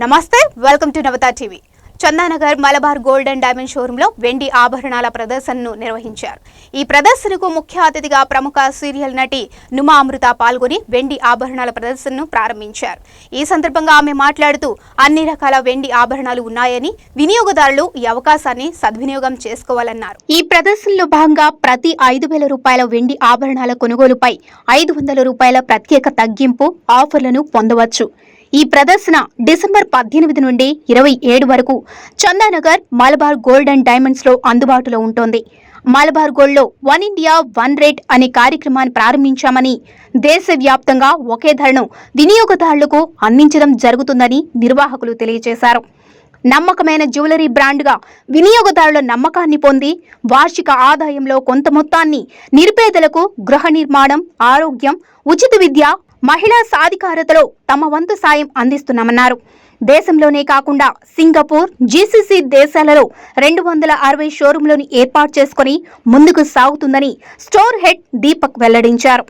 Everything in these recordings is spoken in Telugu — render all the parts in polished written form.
నమస్తే, welcome to Navata TV. Chandanagar Malabar gold and diamond showroom లో వెండి ఆభరణాల ప్రదర్శనను నిర్వహించారు. ఈ ప్రదర్శనకు ముఖ్య అతిథిగా ప్రముఖ సీరియల్ నటి నుమా అమృత పాల్గొని వెండి ఆభరణాల ప్రదర్శనను ప్రారంభించారు. ఈ సందర్భంగా ఆమె మాట్లాడుతూ అన్ని రకాల వెండి ఆభరణాలు ఉన్నాయని, వినియోగదారులు ఈ అవకాశాన్ని సద్వినియోగం చేసుకోవాలన్నారు. ఈ ప్రదర్శనలో భాగంగా ప్రతి 5,000 రూపాయల వెండి ఆభరణాల కొనుగోలుపై 500 రూపాయల ప్రత్యేక తగ్గింపు ఆఫర్లను పొందవచ్చు. ఈ ప్రదర్శన డిసెంబర్ 18 నుండి 27 వరకు Chandanagar Malabar gold and diamonds లో అందుబాటులో ఉంటుంది. మలబార్ గోల్డ్ లో 1 ఇండియా 1 రేట్ అనే కార్యక్రమాన్ని ప్రారంభించామని, దేశవ్యాప్తంగా ఒకే ధరను వినియోగదారులకు అందించడం జరుగుతుందని నిర్వాహకులు తెలియజేశారు. నమ్మకమైన జ్యువెలరీ బ్రాండ్గా వినియోగదారుల నమ్మకాన్ని పొంది వార్షిక ఆదాయంలో కొంత మొత్తాన్ని నిరుపేదలకు గృహ నిర్మాణం, ఆరోగ్యం, ఉచిత విద్య, మహిళా సాధికారతలో తమ వంతు సాయం అందిస్తున్నామన్నారు. దేశంలోనే కాకుండా సింగపూర్, జీసీసీ దేశాలలో 260 షోరూంలను ఏర్పాటు చేసుకుని ముందుకు సాగుతుందని స్టోర్ హెడ్ దీపక్ వెల్లడించారు.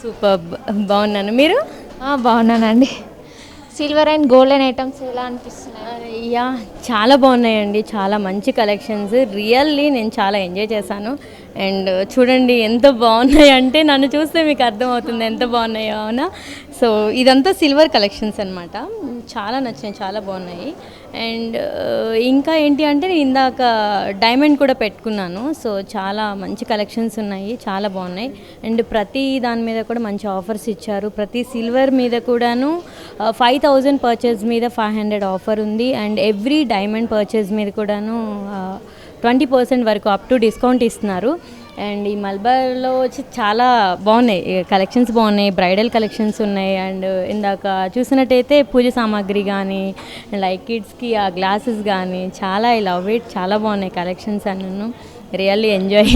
సూపర్, బాగున్నాను. మీరు? బాగున్నానండి. సిల్వర్ అండ్ గోల్డెన్ ఐటమ్స్ ఎలా అనిపిస్తున్నాయి? చాలా బాగున్నాయండి. చాలా మంచి కలెక్షన్స్. రియల్లీ నేను చాలా ఎంజాయ్ చేశాను. అండ్ చూడండి ఎంత బాగున్నాయి అంటే, నన్ను చూస్తే మీకు అర్థమవుతుంది ఎంత బాగున్నాయో. అవునా? సో ఇదంతా సిల్వర్ కలెక్షన్స్ అనమాట. చాలా నచ్చినాయి, చాలా బాగున్నాయి. అండ్ ఇంకా ఏంటి అంటే, నేను ఇందాక డైమండ్ కూడా పెట్టుకున్నాను. సో చాలా మంచి కలెక్షన్స్ ఉన్నాయి, చాలా బాగున్నాయి. అండ్ ప్రతి దాని మీద కూడా మంచి ఆఫర్స్ ఇచ్చారు. ప్రతి సిల్వర్ మీద కూడాను 5,000 పర్చేజ్ మీద 500 ఆఫర్ ఉంది. అండ్ ఎవ్రీ డైమండ్ పర్చేజ్ మీద కూడాను 20% వరకు అప్ టు డిస్కౌంట్ ఇస్తున్నారు. అండ్ ఈ మల్బార్లో వచ్చి చాలా బాగున్నాయి కలెక్షన్స్, బాగున్నాయి. బ్రైడల్ కలెక్షన్స్ ఉన్నాయి. అండ్ ఇందాక చూసినట్టయితే పూజ సామాగ్రి కానీ, లైక్ కిడ్స్కి ఆ గ్లాసెస్ కానీ, చాలా ఐ లవ్ ఇట్. చాలా బాగున్నాయి కలెక్షన్స్ అన్నీ. Really enjoy.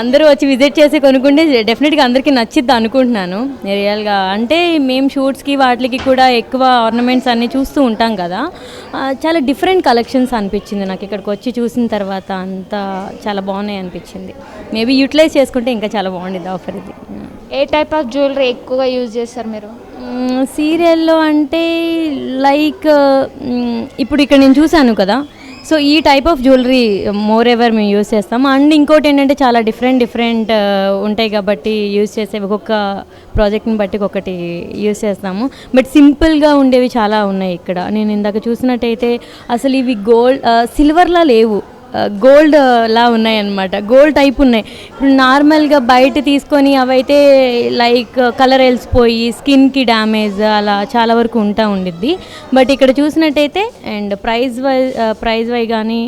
అందరూ వచ్చి విజిట్ చేసి కొనుక్కుంటే డెఫినెట్గా అందరికీ నచ్చిద్ది అనుకుంటున్నాను రియల్గా. అంటే మేము షూట్స్కి వాటికి కూడా ఎక్కువ ఆర్నమెంట్స్ అన్నీ చూస్తూ ఉంటాం కదా, చాలా డిఫరెంట్ కలెక్షన్స్ అనిపించింది నాకు ఇక్కడికి వచ్చి చూసిన తర్వాత. అంతా చాలా బాగున్నాయి అనిపించింది. మేబీ యూటిలైజ్ చేసుకుంటే ఇంకా చాలా బాగుండేది ఆఫర్ ఇది. ఏ టైప్ ఆఫ్ జ్యువెలరీ ఎక్కువగా యూజ్ చేస్తారు మీరు? సీరియల్లో అంటే లైక్ ఇప్పుడు ఇక్కడ నేను చూశాను కదా, సో ఈ type of jewellery more ever మేము యూస్ చేస్తాం. అండ్ ఇంకోటి ఏంటంటే చాలా డిఫరెంట్ ఉంటాయి కాబట్టి యూస్ చేసే ఒక్కొక్క ప్రాజెక్ట్ని బట్టి ఒకటి యూస్ చేస్తాము. బట్ సింపుల్గా ఉండేవి చాలా ఉన్నాయి ఇక్కడ. నేను ఇందాక చూసినట్టయితే అసలు ఇవి గోల్డ్ సిల్వర్లా లేవు, గోల్డ్ లా ఉన్నాయన్నమాట. గోల్డ్ టైప్ ఉన్నాయి. ఇప్పుడు నార్మల్గా బయట తీసుకొని అవైతే లైక్ కలర్ వెలిసిపోయి స్కిన్కి డ్యామేజ్ అలా చాలా వరకు ఉండిద్ది. బట్ ఇక్కడ చూసినట్టయితే అండ్ ప్రైజ్ వై కానీ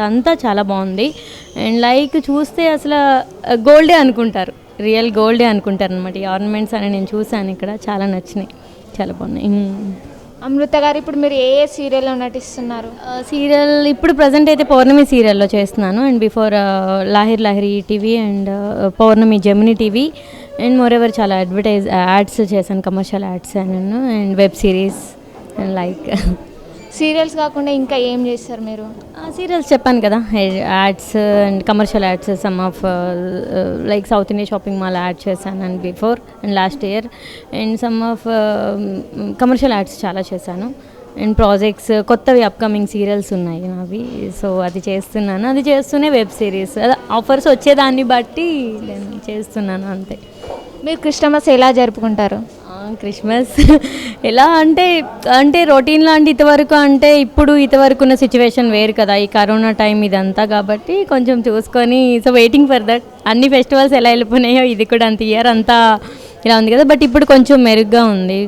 అంతా చాలా బాగుంది. అండ్ లైక్ చూస్తే అసలు గోల్డే అనుకుంటారు, రియల్ గోల్డే అనుకుంటారు అనమాట. ఈ ఆర్నమెంట్స్ అని నేను చూసాను ఇక్కడ, చాలా నచ్చినాయి, చాలా బాగున్నాయి. అమృత గారు, ఇప్పుడు మీరు ఏ సీరియల్లో నటిస్తున్నారు? సీరియల్ ఇప్పుడు ప్రజెంట్ అయితే పౌర్ణమి సీరియల్లో చేస్తున్నాను. And before Lahiri TV and Pournami Gemini TV and moreover చాలా యాడ్స్ చేశాను, commercial ads and web series and like. Serials కాకుండా ఇంకా ఏం చేస్తారు మీరు? సీరియల్స్ చెప్పాను కదా, ads and commercial ads, some of like South India shopping mall ad చేశాను and before and last year. And some of commercial ads చాలా చేశాను. అండ్ ప్రాజెక్ట్స్ కొత్తవి అప్కమింగ్ సీరియల్స్ ఉన్నాయి నావి, సో అది చేస్తున్నాను. అది చేస్తూనే వెబ్ సిరీస్ ఆఫర్స్ వచ్చేదాన్ని బట్టి నేను చేస్తున్నాను అంతే. మీరు క్రిస్టమస్ ఎలా జరుపుకుంటారు? క్రిస్మస్ ఎలా అంటే రొటీన్ లాంటి ఇంతవరకు ఉన్న సిచ్యువేషన్ వేరు కదా, ఈ కరోనా టైం ఇదంతా, కాబట్టి కొంచెం చూసుకొని సో వెయిటింగ్ ఫర్ దట్. అన్ని ఫెస్టివల్స్ ఎలా వెళ్ళిపోయినాయో ఇది కూడా అంత ఇయర్ అంతా ఇలా ఉంది కదా, బట్ ఇప్పుడు కొంచెం మెరుగ్గా ఉంది.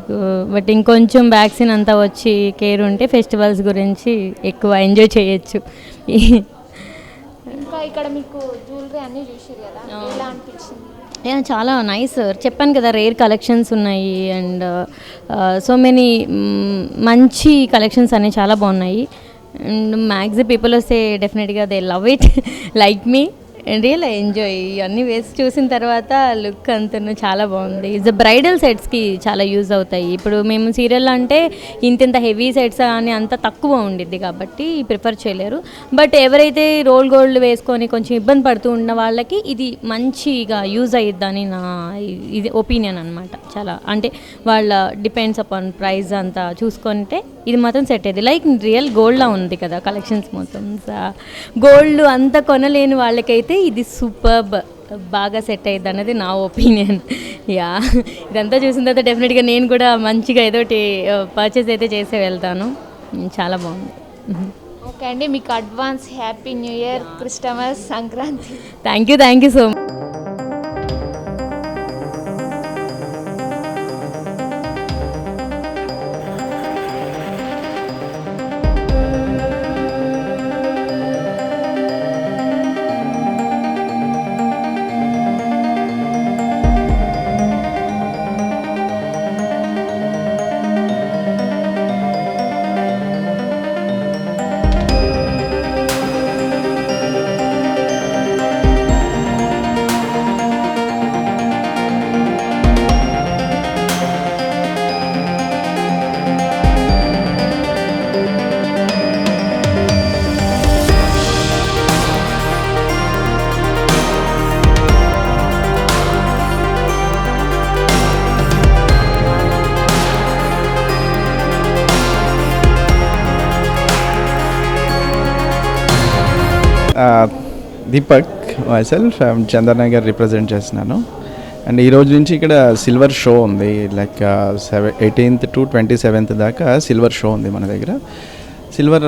బట్ ఇంకొంచెం వ్యాక్సిన్ అంతా వచ్చి కేర్ ఉంటే ఫెస్టివల్స్ గురించి ఎక్కువ ఎంజాయ్ చేయొచ్చు. ఇంకా ఇక్కడ మీకు జ్యువెలరీ అన్నీ చూసారు కదా, ఎలా అనిపించింది? చాలా నైస్. చెప్పాను కదా, రేర్ కలెక్షన్స్ ఉన్నాయి అండ్ సో మెనీ మంచి కలెక్షన్స్ అనేవి చాలా బాగున్నాయి. అండ్ మ్యాక్సిమం పీపుల్ వస్తే డెఫినెట్గా they love it like me and real enjoy. అన్నీ వేసి చూసిన తర్వాత లుక్ అంతను చాలా బాగుంది. ఇది బ్రైడల్ సెట్స్కి చాలా యూజ్ అవుతాయి. ఇప్పుడు మేము సీరియల్ అంటే ఇంత హెవీ సెట్స్ అని అంత తక్కువ ఉండిద్ది కాబట్టి ప్రిఫర్ చేయలేరు. బట్ ఎవరైతే రోల్ గోల్డ్ వేసుకొని కొంచెం ఇబ్బంది పడుతూ ఉన్న వాళ్ళకి ఇది మంచిగా యూజ్ అయ్యిద్దని నా ఇది ఒపీనియన్ అనమాట. చాలా అంటే వాళ్ళ డిపెండ్స్ అపాన్ ప్రైస్ అంతా చూసుకుంటే ఇది మాత్రం సెట్ అయ్యేది. లైక్ రియల్ గోల్డ్లా ఉంది కదా కలెక్షన్స్ మొత్తం. గోల్డ్ అంతా కొనలేని వాళ్ళకైతే ఇది సూపర్బ్, బాగా సెట్ అయ్యిద్ది అన్నది నా ఒపీనియన్. యా, ఇదంతా చూసిన తర్వాత డెఫినెట్గా నేను కూడా మంచిగా ఏదోటి పర్చేస్ అయితే చేసే వెళ్తాను. చాలా బాగుంది. ఓకే అండి, మీకు advance happy new year, Christmas, Sankranti. Thank you so much. Deepak myself Chandanagar represent చేస్తున్నాను. అండ్ ఈరోజు నుంచి ఇక్కడ సిల్వర్ షో ఉంది, లైక్ 18th to 27th దాకా సిల్వర్ షో ఉంది మన దగ్గర. సిల్వర్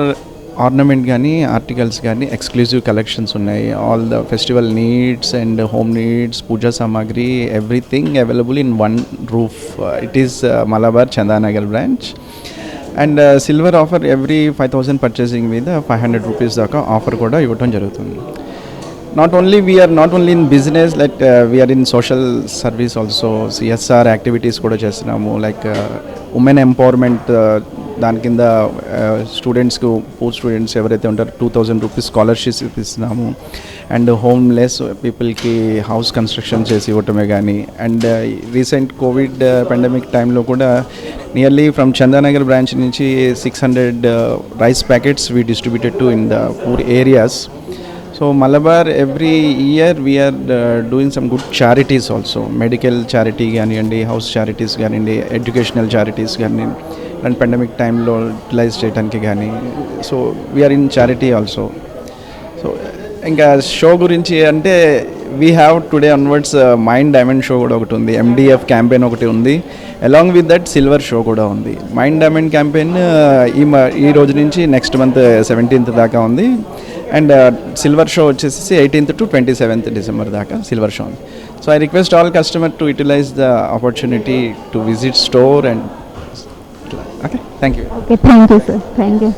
ఆర్నమెంట్ కానీ ఆర్టికల్స్ కానీ ఎక్స్క్లూజివ్ కలెక్షన్స్ ఉన్నాయి. All the festival needs and home needs, puja సామాగ్రి, everything available in one roof. It is Malabar Chandanagar branch. And silver offer every 5,000 purchasing మీద 500 రూపీస్ దాకా ఆఫర్ కూడా ఇవ్వటం జరుగుతుంది. we are not only in business, like we are in social service also. CSR activities కూడా చేస్తున్నాము, లైక్ ఉమెన్ ఎంపవర్మెంట్ దాని కింద స్టూడెంట్స్కు పూర్ స్టూడెంట్స్ ఎవరైతే ఉంటారో 2000 రూపీస్ స్కాలర్షిప్స్ ఇస్తున్నాము. అండ్ హోమ్లెస్ పీపుల్కి హౌస్ కన్స్ట్రక్షన్ చేసి ఇవ్వటమే కానీ, అండ్ రీసెంట్ కోవిడ్ పాండమిక్ టైంలో కూడా నియర్లీ ఫ్రమ్ చందానగర్ బ్రాంచ్ నుంచి 600 rice packets we distributed to in the poor areas. So Malabar, every year we are doing some good charities also, medical charity ganiyandi, house charities ganiyandi, educational charities ganiyandi, and pandemic time lo utilize cheyadaniki gani. So we are in charity also. So ఇంకా షో గురించి అంటే we have today onwards mind diamond show కూడా ఒకటి ఉంది, MDF క్యాంపెయిన్ ఒకటి ఉంది, along with that silver show కూడా ఉంది. మైండ్ డైమండ్ క్యాంపెయిన్ ఈ రోజు నుంచి నెక్స్ట్ మంత్ 17th దాకా ఉంది. అండ్ సిల్వర్ షో వచ్చేసి 18th to 27th December దాకా సిల్వర్ షో ఉంది. So I request all customer to utilise the opportunity to visit store and okay. Thank you. Okay, thank you sir, thank you.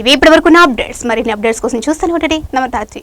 ఇవి ఇప్పటివరకు నా అప్డేట్స్. మరిన్ని అప్డేట్స్ కోసం చూస్తూనే ఉండండి నమతాచి.